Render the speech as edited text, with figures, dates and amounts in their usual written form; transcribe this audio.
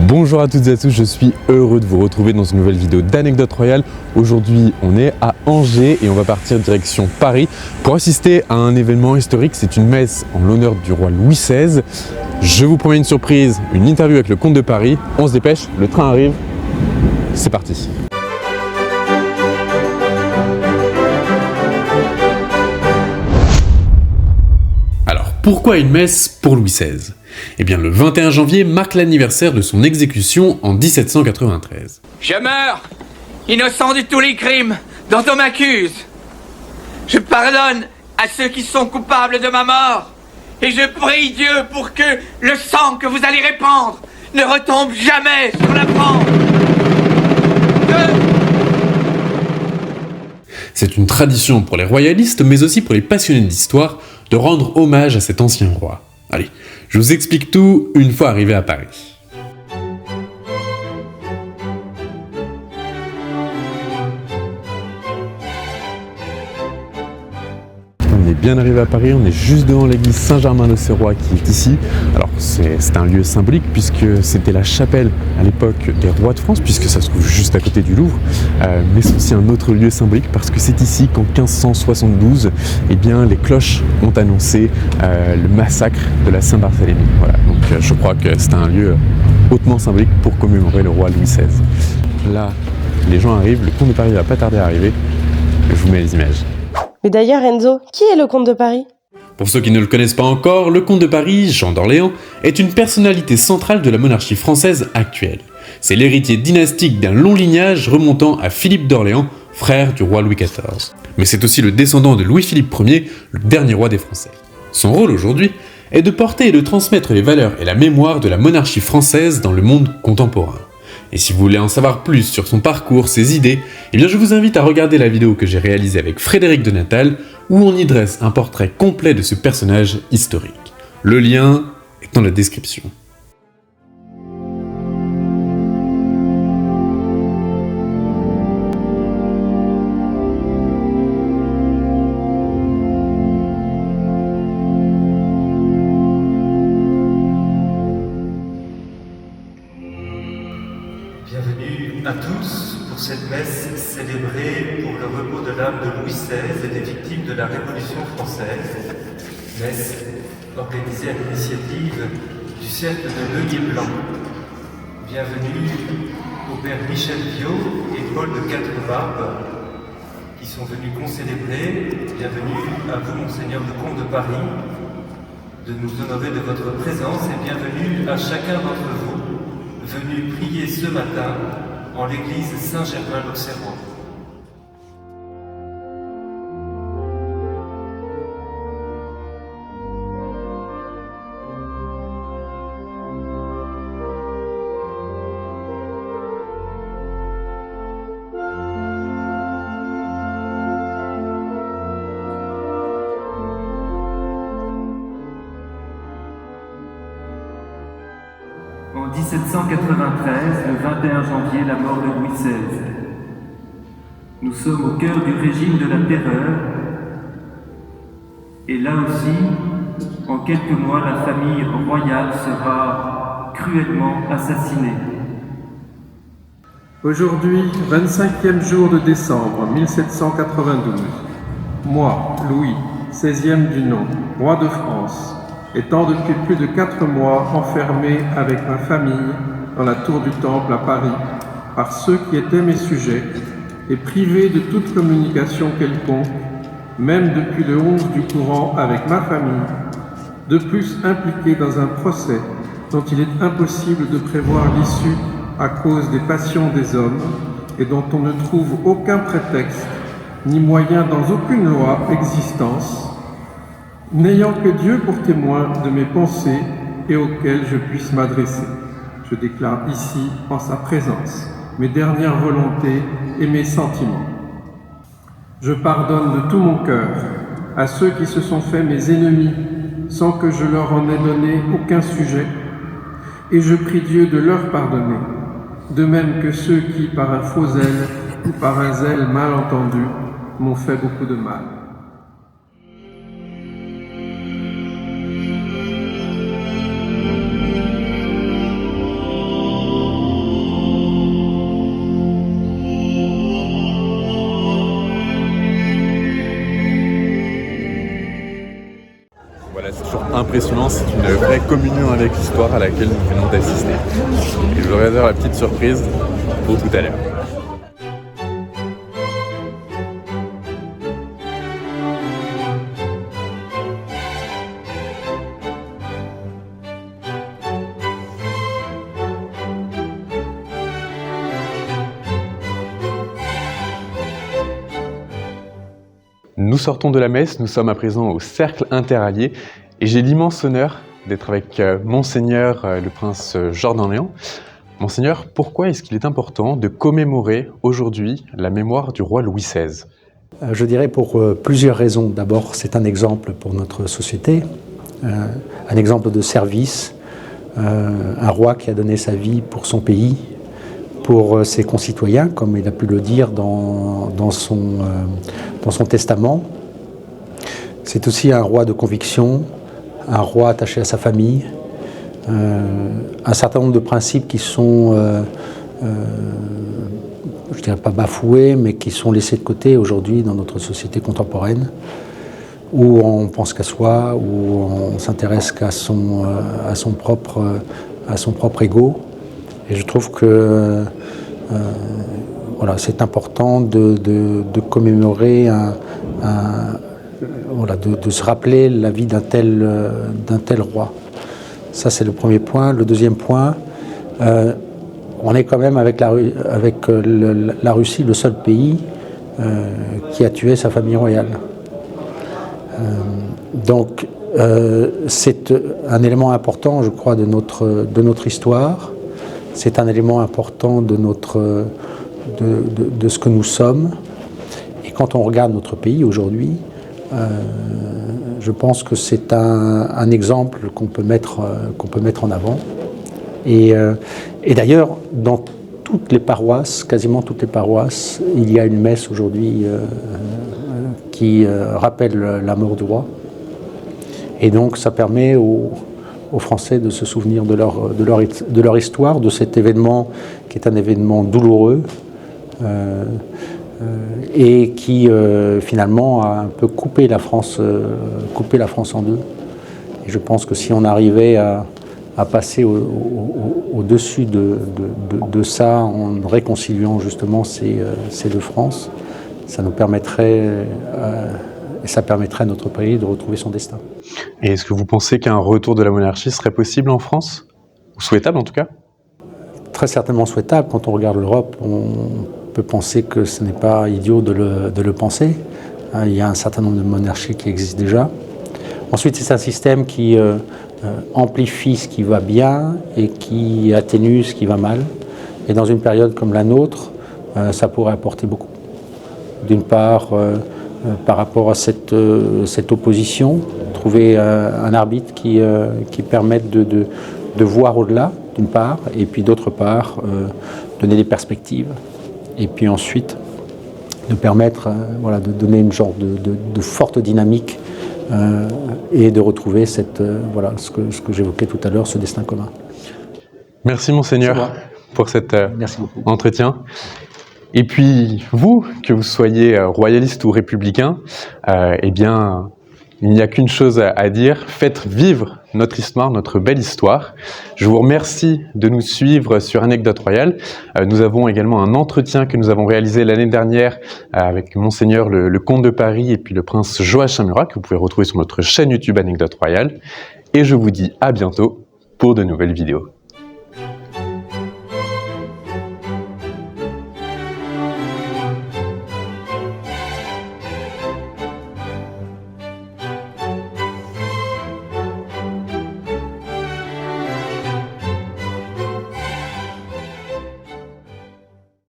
Bonjour à toutes et à tous, je suis heureux de vous retrouver dans une nouvelle vidéo d'Anecdotes Royales. Aujourd'hui, on est à Angers et on va partir direction Paris pour assister à un événement historique. C'est une messe en l'honneur du roi Louis XVI. Je vous promets une surprise, une interview avec le comte de Paris. On se dépêche, le train arrive. C'est parti. Alors, pourquoi une messe pour Louis XVI ? Eh bien, le 21 janvier marque l'anniversaire de son exécution en 1793. Je meurs, innocent de tous les crimes dont on m'accuse. Je pardonne à ceux qui sont coupables de ma mort. Et je prie Dieu pour que le sang que vous allez répandre ne retombe jamais sur la France. C'est une tradition pour les royalistes, mais aussi pour les passionnés d'histoire, de rendre hommage à cet ancien roi. Allez, je vous explique tout une fois arrivé à Paris. On est bien arrivé à Paris, on est juste devant l'église Saint-Germain-l'Auxerrois qui est ici. Alors c'est un lieu symbolique puisque c'était la chapelle à l'époque des rois de France, puisque ça se trouve juste à côté du Louvre, mais c'est aussi un autre lieu symbolique parce que c'est ici qu'en 1572, eh bien, les cloches ont annoncé le massacre de la Saint-Barthélemy. Voilà, donc je crois que c'est un lieu hautement symbolique pour commémorer le roi Louis XVI. Là, les gens arrivent, le comte de Paris va pas tarder à arriver, je vous mets les images. Mais d'ailleurs, Enzo, qui est le comte de Paris ? Pour ceux qui ne le connaissent pas encore, le comte de Paris, Jean d'Orléans, est une personnalité centrale de la monarchie française actuelle. C'est l'héritier dynastique d'un long lignage remontant à Philippe d'Orléans, frère du roi Louis XIV. Mais c'est aussi le descendant de Louis-Philippe Ier, le dernier roi des Français. Son rôle aujourd'hui est de porter et de transmettre les valeurs et la mémoire de la monarchie française dans le monde contemporain. Et si vous voulez en savoir plus sur son parcours, ses idées, eh bien je vous invite à regarder la vidéo que j'ai réalisée avec Frédéric de Natal, où on y dresse un portrait complet de ce personnage historique. Le lien est dans la description. Bienvenue à tous pour cette messe célébrée pour le repos de l'âme de Louis XVI et des victimes de la Révolution française. Messe organisée à l'initiative du Cercle de l'Œillet Blanc. Bienvenue au Père Michel Viau et Paul de Quatre-Barbes qui sont venus concélébrer. Bienvenue à vous, Monseigneur le comte de Paris, de nous honorer de votre présence et bienvenue à chacun d'entre vous venu prier ce matin en l'église Saint-Germain-l'Auxerrois. En 1793, le 21 janvier, la mort de Louis XVI. Nous sommes au cœur du régime de la terreur. Et là aussi, en quelques mois, la famille royale sera cruellement assassinée. Aujourd'hui, 25e jour de décembre 1792. Moi, Louis, 16e du nom, roi de France, étant depuis plus de 4 mois enfermé avec ma famille dans la tour du Temple à Paris par ceux qui étaient mes sujets et privé de toute communication quelconque, même depuis le 11 du courant avec ma famille, de plus impliqué dans un procès dont il est impossible de prévoir l'issue à cause des passions des hommes et dont on ne trouve aucun prétexte ni moyen dans aucune loi existence, n'ayant que Dieu pour témoin de mes pensées et auquel je puisse m'adresser. Je déclare ici, en sa présence, mes dernières volontés et mes sentiments. Je pardonne de tout mon cœur à ceux qui se sont faits mes ennemis sans que je leur en ai donné aucun sujet, et je prie Dieu de leur pardonner, de même que ceux qui, par un faux zèle ou par un zèle mal entendu, m'ont fait beaucoup de mal. impressionnant, c'est une vraie communion avec l'histoire à laquelle nous venons d'assister. Et je vous réserve la petite surprise pour tout à l'heure. Nous sortons de la messe, nous sommes à présent au Cercle Interallié et j'ai l'immense honneur d'être avec Monseigneur le Prince Georges d'Orléans. Monseigneur, pourquoi est-ce qu'il est important de commémorer aujourd'hui la mémoire du roi Louis XVI? Je dirais pour plusieurs raisons. D'abord, c'est un exemple pour notre société, un exemple de service, un roi qui a donné sa vie pour son pays, pour ses concitoyens, comme il a pu le dire dans son testament. C'est aussi un roi de conviction, un roi attaché à sa famille, un certain nombre de principes qui sont, je dirais pas bafoués, mais qui sont laissés de côté aujourd'hui dans notre société contemporaine, où on pense qu'à soi, où on s'intéresse qu'à son propre ego. Et je trouve que voilà, c'est important de commémorer, de se rappeler la vie d'un tel roi. Ça, c'est le premier point. Le deuxième point, on est quand même avec la Russie le seul pays qui a tué sa famille royale. Donc, c'est un élément important, je crois, de notre histoire. C'est un élément important de ce que nous sommes. Et quand on regarde notre pays aujourd'hui, je pense que c'est un exemple qu'on peut mettre en avant. Et d'ailleurs, dans toutes les paroisses, quasiment toutes les paroisses, il y a une messe aujourd'hui qui rappelle la mort du roi. Et donc ça permet aux Français de se souvenir de leur histoire, de cet événement qui est un événement douloureux et qui finalement a un peu coupé la France en deux. Et je pense que si on arrivait à passer au-dessus de ça en réconciliant justement ces deux France, ça nous permettrait et ça permettrait à notre pays de retrouver son destin. Et est-ce que vous pensez qu'un retour de la monarchie serait possible en France? Ou souhaitable en tout cas? Très certainement souhaitable. Quand on regarde l'Europe, on peut penser que ce n'est pas idiot de le penser. Il y a un certain nombre de monarchies qui existent déjà. Ensuite, c'est un système qui amplifie ce qui va bien et qui atténue ce qui va mal. Et dans une période comme la nôtre, ça pourrait apporter beaucoup. D'une part, par rapport à cette opposition, trouver un arbitre qui permette de voir au-delà, d'une part, et puis d'autre part, donner des perspectives. Et puis ensuite, de permettre de donner une genre de forte dynamique et de retrouver ce que j'évoquais tout à l'heure, ce destin commun. Merci Monseigneur pour cet Merci beaucoup. entretien. Et puis vous, que vous soyez royaliste ou républicain, eh bien, il n'y a qu'une chose à dire, faites vivre notre histoire, notre belle histoire. Je vous remercie de nous suivre sur Anecdote Royale. Nous avons également un entretien que nous avons réalisé l'année dernière avec Monseigneur le Comte de Paris et puis le Prince Joachim Murat, que vous pouvez retrouver sur notre chaîne YouTube Anecdote Royale. Et je vous dis à bientôt pour de nouvelles vidéos.